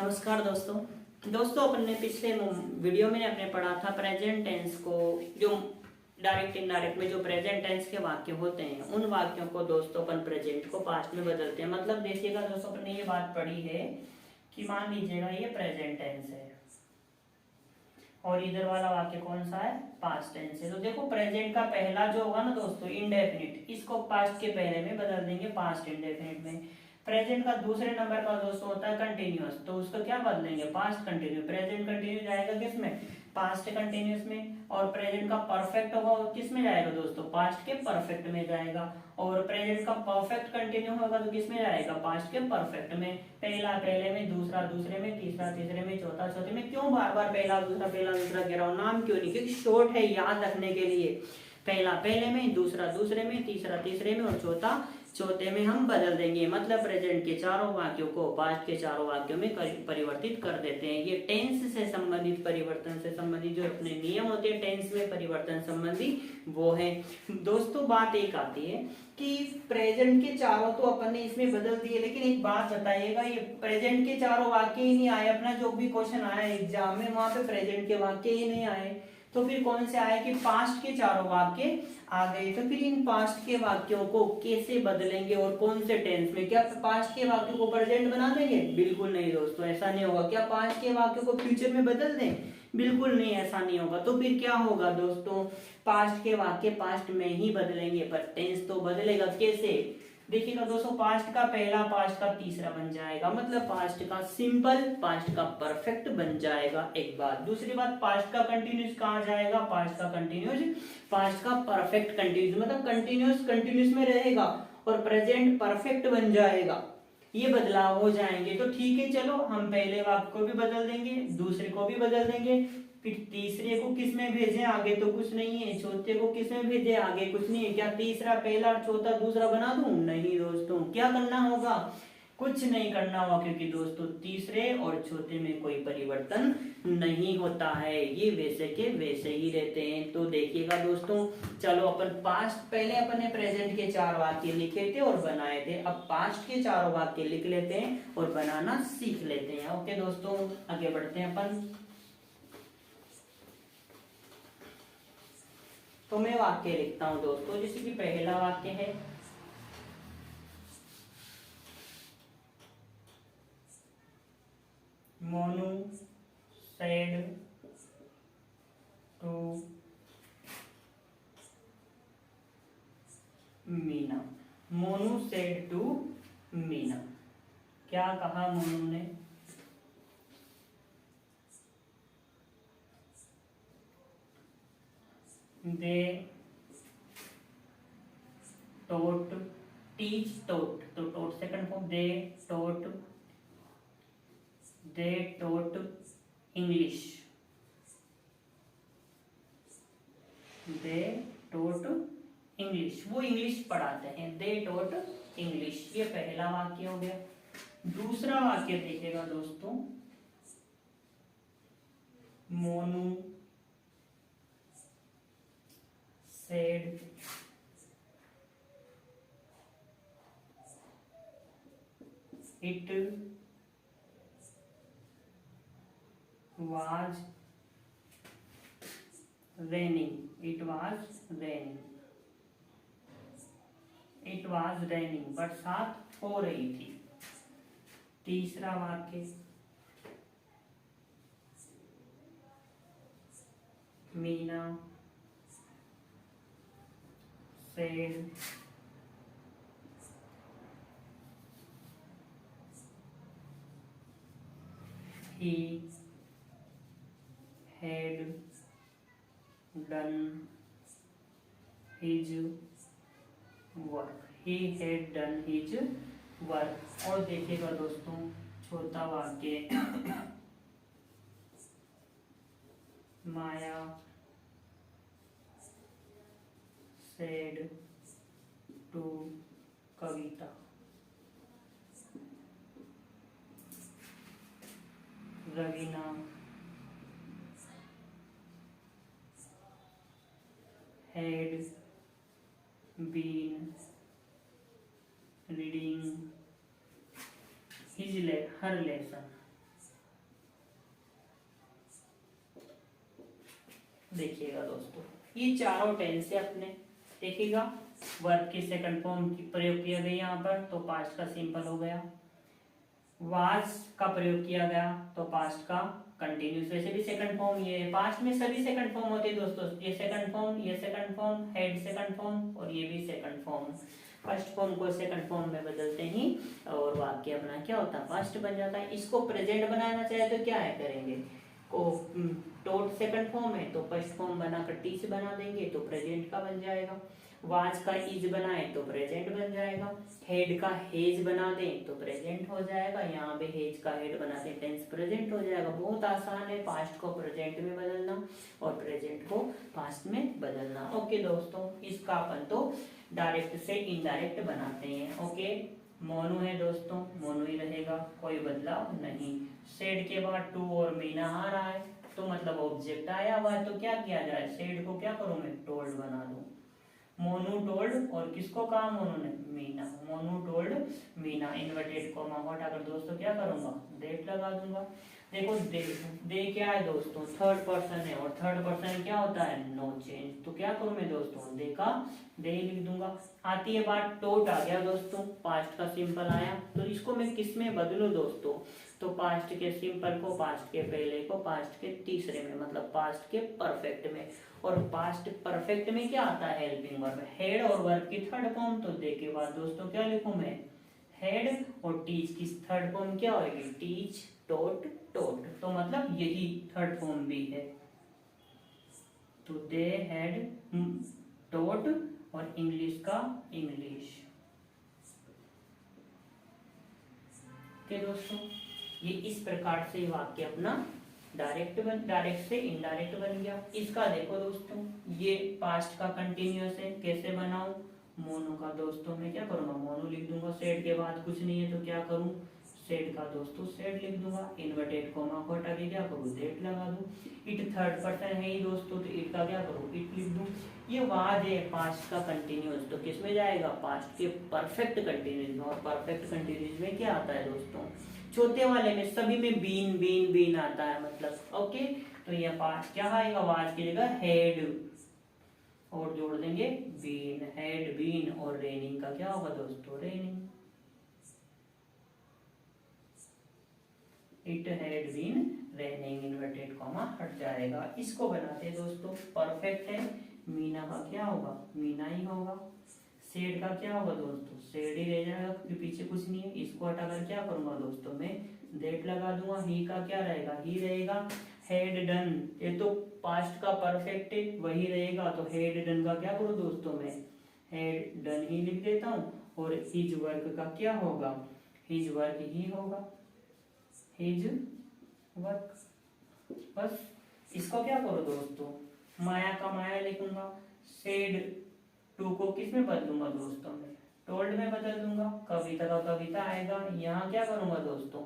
नमस्कार दोस्तों। अपन ने पिछले वीडियो में अपने पढ़ा था प्रेजेंट टेंस को, जो डायरेक्ट इनडायरेक्ट में जो प्रेजेंट टेंस के वाक्य होते हैं उन वाक्यों को दोस्तों अपन प्रेजेंट को पास्ट में बदलते हैं। मतलब देखिएगा दोस्तों, अपन ने ये बात पढ़ी है कि मान लीजिएगा ये प्रेजेंट टेंस है और इधर वाला वाक्य कौन सा है, पास्ट टेंस है। तो देखो प्रेजेंट का पहला जो होगा ना दोस्तों इंडेफिनिट, इसको पास्ट के पहले में बदल देंगे पास्ट इंडेफिनिट में। प्रेजेंट का दूसरे नंबर का दोस्तों होता है कंटिन्यूअस, तो उसको क्या बदलेंगे, पास्ट कंटिन्यू। प्रेजेंट कंटिन्यू जाएगा किस में, पास्ट कंटिन्यूअस में। और प्रेजेंट का परफेक्ट होगा वो किस में जाएगा दोस्तों, पास्ट के परफेक्ट में जाएगा। और प्रेजेंट का परफेक्ट कंटिन्यू होगा तो किस में जाएगा, पास्ट के परफेक्ट में। पहला पहले में, दूसरा दूसरे में, तीसरा तीसरे में, चौथा चौथे में। क्यों बार बार पहला दूसरा कह रहा हूँ, नाम क्यों नहीं, क्योंकि शॉर्ट है याद रखने के लिए। पहला पहले में, दूसरा दूसरे में, तीसरा तीसरे में और चौथा चौथे में हम बदल देंगे। मतलब प्रेजेंट के चारों वाक्यों को पास्ट के चारों वाक्यों में परिवर्तित कर देते हैं। ये टेंस से संबंधित, परिवर्तन से संबंधित जो अपने नियम होते हैं टेंस में परिवर्तन संबंधी, वो है दोस्तों। बात एक आती है कि प्रेजेंट के चारों तो अपन ने इसमें बदल दिए, लेकिन एक बात बताइएगा, ये प्रेजेंट के चारों वाक्य ही नहीं आए। अपना जो भी क्वेश्चन आया एग्जाम में वहां पे प्रेजेंट के वाक्य ही नहीं आए, तो फिर कौन से आए कि पास्ट के चारों वाक्य आ गए। तो फिर इन पास्ट के वाक्यों को कैसे बदलेंगे और कौन से टेंस में, क्या पास्ट के वाक्यों को प्रेजेंट बना देंगे? बिल्कुल नहीं दोस्तों, ऐसा नहीं होगा। क्या पास्ट के वाक्यों को फ्यूचर में बदल दें? बिल्कुल नहीं, ऐसा नहीं होगा। तो फिर क्या होगा दोस्तों, पास्ट के वाक्य पास्ट में ही बदलेंगे, पर टेंस तो बदलेगा। कैसे देखिएगा दोस्तों, पास्ट का पहला पास्ट का तीसरा बन जाएगा, मतलब पास्ट का सिंपल पास्ट का परफेक्ट बन जाएगा। एक बात, दूसरी बात, पास्ट का कंटिन्यूस कहाँ जाएगा, पास्ट का कंटिन्यूस पास्ट का परफेक्ट कंटिन्यूस, मतलब कंटिन्यूस कंटिन्यूस में रहेगा और प्रेजेंट परफेक्ट बन जाएगा। ये बदलाव हो जाएंगे। तो ठीक है, चलो हम पहले वाक्य को भी बदल देंगे, दूसरे को भी बदल देंगे, फिर तीसरे को किस में भेजें, आगे तो कुछ नहीं है। चौथे को किस में भेजें, आगे कुछ नहीं है। क्या तीसरा पहला चौथा दूसरा बना दूं? नहीं दोस्तों, क्या करना होगा, कुछ नहीं करना होगा, क्योंकि दोस्तों तीसरे और चौथे में कोई परिवर्तन नहीं होता है, ये वैसे के वैसे ही रहते हैं। तो देखिएगा दोस्तों, चलो अपन पास्ट, पहले अपन ने प्रेजेंट के चार वाक्य लिखे थे और बनाए थे, अब पास्ट के चारों वाक्य लिख लेते हैं और बनाना सीख लेते हैं। ओके दोस्तों, आगे बढ़ते हैं अपन। तो मैं वाक्य लिखता हूं दोस्तों, जैसे कि पहला वाक्य है, Monu said to Meena. Monu said to Meena, क्या कहा मोनू ने? दे टोट, टीच टोट, तो taught second form, they taught English, they taught English, वो इंग्लिश पढ़ाते हैं, दे टोट इंग्लिश। ये पहला वाक्य हो गया। दूसरा वाक्य देखिएगा दोस्तों, Monu said it was raining, it was raining, बरसात हो रही थी। तीसरा वाक्य, Meena said he had done his work, he had done his work। और देखिएगा दोस्तों चौथा वाक्य, माया said to Kavita, Raveena had been reading her lesson, देखिएगा दोस्तों, ये चारों टेंस है अपने। देखिएगा, वर्ब की सेकंड फॉर्म की प्रयोग किया गया यहाँ पर, तो पास्ट का सिंपल हो गया। वाज का प्रयोग किया गया तो पास्ट का कंटिन्यूस। वैसे भी सेकंड फॉर्म ये है, पास्ट में सभी सेकंड फॉर्म होते हैं दोस्तों। ये सेकंड फॉर्म, ये second form, head second form, और ये भी सेकंड फॉर्म। फर्स्ट फॉर्म को सेकंड फॉर्म में बदलते ही और वाक्य अपना क्या होता है, पास्ट बन जाता है। इसको प्रेजेंट बनाना चाहे तो क्या है करेंगे, को टोट सेकंड फॉर्म है तो फर्स्ट फॉर्म बनाकर टी से बना देंगे तो प्रेजेंट का बन जाएगा। वाज का इज बनाए तो प्रेजेंट बन जाएगा। हेड का हेज बना दें तो प्रेजेंट हो जाएगा। यहाँ पे हेज का हेड बना दें टेंस प्रेजेंट हो जाएगा। बहुत आसान है पास्ट को प्रेजेंट में बदलना और प्रेजेंट को पास्ट में बदलना। ओके दोस्तों, इसका अपन तो डायरेक्ट से इनडायरेक्ट बनाते हैं। ओके, मोनू है दोस्तों, मोनू ही रहेगा, कोई बदलाव नहीं। सेड के बाद टू और मीना आ रहा है तो मतलब ऑब्जेक्ट आया हुआ है तो क्या किया जाए, सेड को क्या करूं मैं, टोल्ड बना दूं। मोनू टोल्ड, और किसको कहा मोनू ने, Meena. Monu told Meena, inverted comma हटाकर दोस्तों क्या करूंगा, दैट लगा दूंगा। देखो दे क्या है दोस्तों, थर्ड पर्सन है, और थर्ड पर्सन क्या होता है, नो चेंज। तो क्या करूं मैं दोस्तों, दे का दे लिख दूंगा। आती है बात टोट आ गया दोस्तों, पास्ट का सिंपल आया तो इसको मैं किस में बदलूं दोस्तों, तो पास्ट के सिंपल को पास्ट के पहले को पास्ट के तीसरे में, मतलब पास्ट के परफेक्ट में। और पास्ट परफेक्ट में क्या आता है, हेल्पिंग वर्ब, हेड और वर्ब की थर्ड फॉर्म। तो दे के बाद दोस्तों क्या लिखूं मैं, हेड, और टीच की थर्ड फॉर्म क्या होगी, टीच, टोट, टोट। तो मतलब यही थर्ड फॉर्म भी है। तो दे हैड टोट, और इंग्लिश का इंग्लिश। ओके दोस्तों, ये इस प्रकार से वाक्य अपना डायरेक्ट से इनडायरेक्ट बन गया। इसका देखो दोस्तों, ये पास्ट का कंटिन्यूअस है, कैसे बनाऊं, मोनू का दोस्तों मैं क्या करूंगा, मोनू लिख दूंगा। सेड के बाद कुछ नहीं है तो क्या करूं, सेड का दोस्तों सेड लिख दूंगा। इन्वर्टेड कॉमा को हटा के क्या करूं, दैट लगा दूं। इट थर्ड पर्सन है ही दोस्तों तो इट का क्या करूं, इट लिख दूं। ये वाज है पास्ट का कंटिन्यूअस, तो किस में जाएगा, पास्ट के परफेक्ट कंटिन्यूअस में। और परफेक्ट कंटिन्यूअस में क्या आता है दोस्तों, चौथे वाले में सभी में बीन बीन बीन आता है मतलब। ओके, तो ये पास्ट क्या आएगा, वाज की जगह हेड, और जोड़ देंगे बीन, हेड बीन। और रेनिंग का क्या होगा दोस्तों, raining. It had been raining, inverted comma हट जाएगा। इसको बनाते हैं दोस्तों, परफेक्ट है, मीना का क्या होगा, मीना ही होगा। सेड का क्या होगा दोस्तों, सेड ही रह जाएगा क्योंकि पीछे कुछ नहीं है। इसको हटाकर क्या करूंगा दोस्तों, मैं दैट लगा दूंगा। ही का क्या रहेगा, ही रहेगा। हेड डन, ये तो पास्ट का परफेक्ट है, वही रहेगा। तो हेड डन का क्या करूं दोस्तों, मैं हेड डन ही लिख देता हूँ। और हिज वर्क का क्या होगा, हिज वर्क ही होगा, हिज वर्क। बस इसको क्या करो दोस्तों, माया का माया लिखूंगा। सेड टू को किस में बदलूंगा दोस्तों, में टोल्ड में बदल दूंगा। कविता का कविता आएगा। यहाँ क्या करूंगा दोस्तों,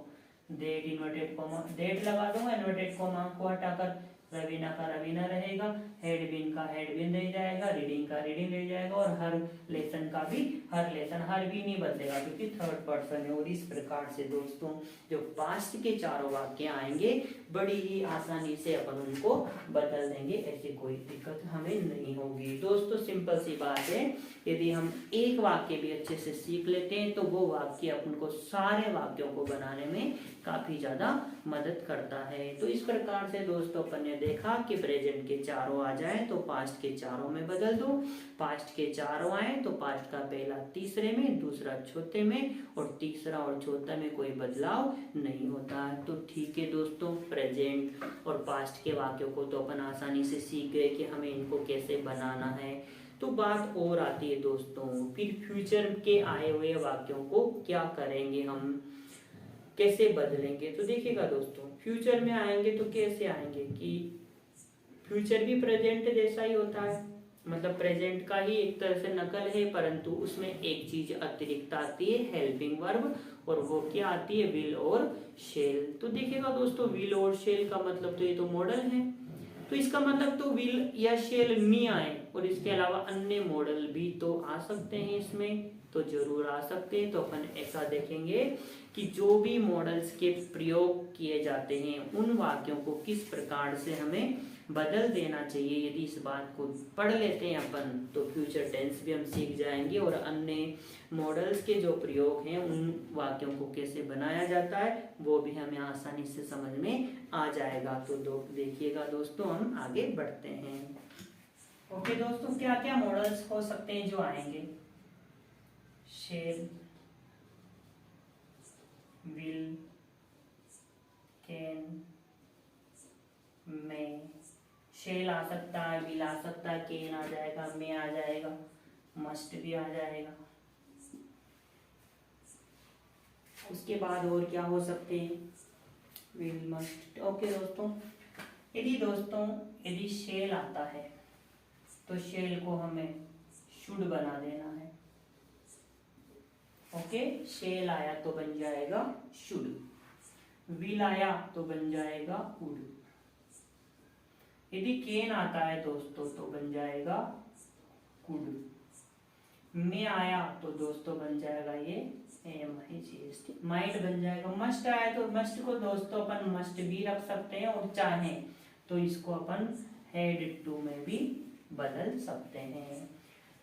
देट, इन्वर्टेड कॉमा देट लगा दूंगा। इन्वर्टेड कॉमा को हटाकर रवीना का रवीना रहेगा। हेडबिन का हेडबिन रह जाएगा। रीडिंग का रीडिंग रह जाएगा। और हर लेसन का भी हर लेसन, हर भी नहीं बदलेगा क्योंकि थर्ड पर्सन है। और इस प्रकार से दोस्तों जो पास्ट के चारों वाक्य आएंगे बड़ी ही आसानी से अपन उनको बदल देंगे, ऐसी कोई दिक्कत हमें नहीं होगी। दोस्तों सिंपल सी बात है, यदि हम एक वाक्य भी अच्छे से सीख लेते हैं तो वो वाक्य अपन को सारे वाक्यों को बनाने में काफी ज्यादा मदद करता है। तो इस प्रकार से दोस्तों अपन ने देखा कि प्रेजेंट के चारों आ जाए तो पास्ट के चारों में बदल दो, पास्ट के चारों आए तो पास्ट का पहला तीसरे में, दूसरा चौथे में, और तीसरा और चौथा में कोई बदलाव नहीं होता है। तो ठीक है दोस्तों, प्रेजेंट और पास्ट के वाक्यों को तो अपन आसानी से सीख गए कि हमें इनको कैसे बनाना है। तो बात और आती है दोस्तों, फिर फ्यूचर के आए हुए वाक्यों को क्या करेंगे, हम कैसे बदलेंगे। तो देखिएगा दोस्तों, फ्यूचर में आएंगे तो कैसे आएंगे कि फ्यूचर भी प्रेजेंट जैसा ही होता है, मतलब प्रेजेंट का ही एक तरह से नकल है, परंतु उसमें एक चीज अतिरिक्त आती है, हेल्पिंग वर्ब। और वो क्या आती है, विल और शेल। तो देखिएगा दोस्तों, विल और शेल का मतलब तो ये तो मॉडल है, तो इसका मतलब तो विल या शेल नहीं आए और इसके अलावा अन्य मॉडल भी तो आ सकते हैं इसमें। तो जरूर आ सकते हैं। तो अपन ऐसा देखेंगे कि जो भी मॉडल्स के प्रयोग किए जाते हैं उन वाक्यों को किस प्रकार से हमें बदल देना चाहिए। यदि इस बात को पढ़ लेते हैं अपन तो फ्यूचर टेंस भी हम सीख जाएंगे और अन्य मॉडल्स के जो प्रयोग हैं उन वाक्यों को कैसे बनाया जाता है वो भी हमें आसानी से समझ में आ जाएगा। तो देखिएगा दोस्तों, हम आगे बढ़ते हैं। ओके दोस्तों, क्या क्या मॉडल्स हो सकते हैं जो आएंगे? Shall, will, can, may. Shall आ सकता है, विल आ सकता है, कैन आ जाएगा, मे आ जाएगा, मस्ट भी आ जाएगा। उसके बाद और क्या हो सकते हैं? Will, must. ओके दोस्तों, यदि शेल आता है तो शेल को हमें शुड बना देना है। ओके, शेल आया तो बन जाएगा शुड, विल आया तो बन जाएगा वुड। यदि कैन आता है दोस्तों तो बन जाएगा कुड, मे आया तो दोस्तों बन जाएगा ये MIGST, माइट बन जाएगा। मस्ट आया तो मस्ट को दोस्तों अपन मस्ट भी रख सकते हैं और चाहें तो इसको अपन हेड टू में भी बदल सकते हैं।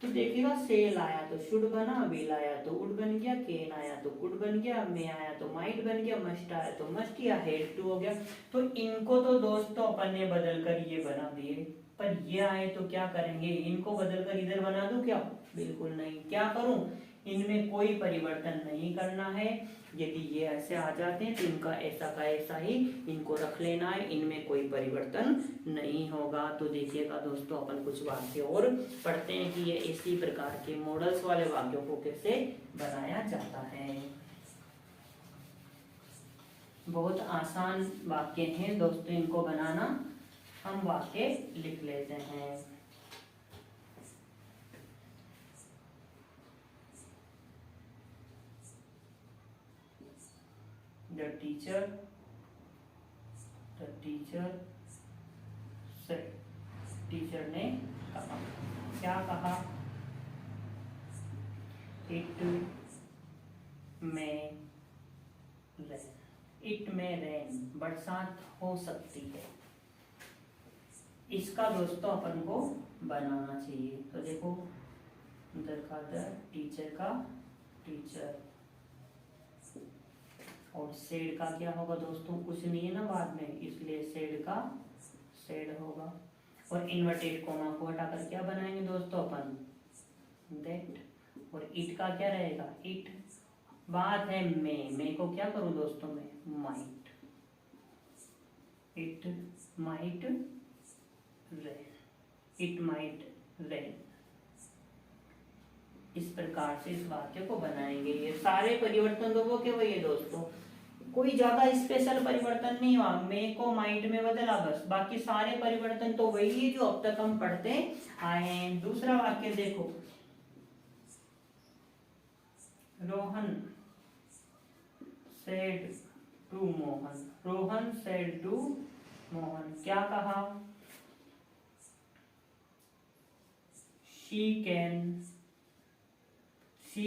तो देखिएगा, सेल आया तो शुड बना, विल आया तो वुड बन गया, कैन आया तो कुड बन गया, मे आया तो माइट बन गया, मस्ट आया तो मस्ट या हेड टू हो गया। तो इनको तो दोस्तों अपन ने बदल कर ये बना दिए, पर ये आए तो क्या करेंगे? इनको बदल कर इधर बना दूं क्या? बिल्कुल नहीं। क्या करूं? इनमें कोई परिवर्तन नहीं करना है। यदि ये ऐसे आ जाते हैं तो इनका ऐसा का ऐसा ही इनको रख लेना है, इनमें कोई परिवर्तन नहीं होगा। तो देखिएगा दोस्तों, अपन कुछ वाक्य और पढ़ते हैं कि ये इसी प्रकार के मॉडल्स वाले वाक्यों को कैसे बनाया जाता है। बहुत आसान वाक्य हैं दोस्तों इनको बनाना। हम वाक्य लिख लेते हैं। The teacher said, टीचर ने कहा। क्या कहा? It may rain, इट में रेन, बरसात हो सकती है। इसका दोस्तों अपन को बनाना चाहिए। तो देखो, दरखास्तर टीचर का टीचर, और सेड का क्या होगा दोस्तों? कुछ नहीं है ना बाद में, इसलिए सेड का सेड होगा। और इन्वर्टेड कोमा को हटाकर क्या बनाएंगे दोस्तों अपन? दैट। और इट का क्या रहेगा? इट। बात है मे को क्या करूं दोस्तों मैं? Might. It might rain, it might rain. इस प्रकार से इस वाक्य को बनाएंगे। ये सारे परिवर्तन दो वो के वही है दोस्तों, कोई ज्यादा स्पेशल परिवर्तन नहीं हुआ। मे को माइट में बदला बस, बाकी सारे परिवर्तन तो वही है जो अब तक हम पढ़ते आए हैं। दूसरा वाक्य देखो, Rohan said to Mohan, Rohan said to Mohan. क्या कहा? She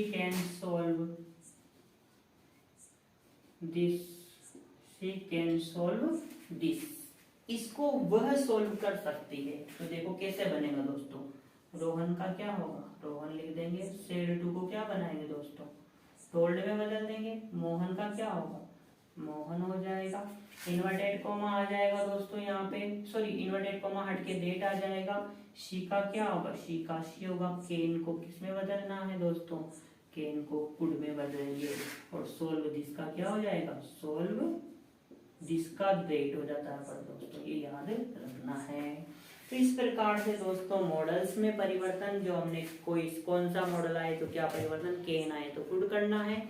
can solve this, she can solve this. इसको वह सॉल्व कर सकती है। तो देखो कैसे बनेगा दोस्तों, रोहन का क्या होगा? रोहन लिख देंगे। सेड टू को क्या बनाएंगे दोस्तों? टोल्ड में बदल देंगे। मोहन का क्या होगा? मोहन हो जाएगा। इन्वर्टेड कोमा आ जाएगा दोस्तों यहाँ पे, सॉरी इन्वर्टेड कोमा हट के डेट आ जाएगा। शी का क्या होगा? शी का शी होगा। केन को किस में बदलना है दोस्तों? केन को कुड में बदलेंगे। और सोल्व दिस का क्या हो जाएगा? सोल्व दिस का डेट हो जाता है, पर दोस्तों ये याद रखना है। तो इस प्रकार से दोस्तों मॉडल्स में परिवर्तन, जो हमने कोई कौन सा मॉडल आए तो क्या परिवर्तन, केन आए तो कुड करना है,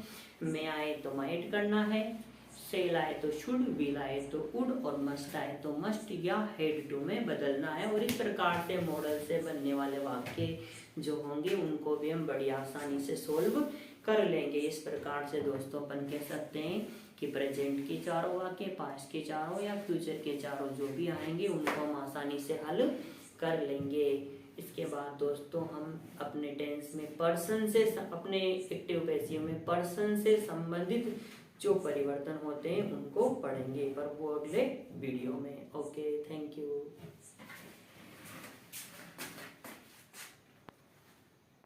मे आए तो माइट करना है, सेल आए तो शुड, विल आए तो वुड, और मस्ट आए तो मस्ट या हेड टू में बदलना है। और इस प्रकार से मॉडल से बनने वाले वाक्य जो होंगे उनको भी हम बड़ी आसानी से सोल्व कर लेंगे। इस प्रकार से दोस्तों अपन कह सकते हैं कि प्रेजेंट के चारों वाक्य, पास्ट के चारों या फ्यूचर के चारों जो भी आएंगे उनको हम आसानी से हल कर लेंगे। इसके बाद दोस्तों हम अपने टेंस में पर्सन से अपने एक्टिव पैसिव में पर्सन से संबंधित जो परिवर्तन होते हैं उनको पढ़ेंगे, पर वो अगले वीडियो में। Okay, thank you.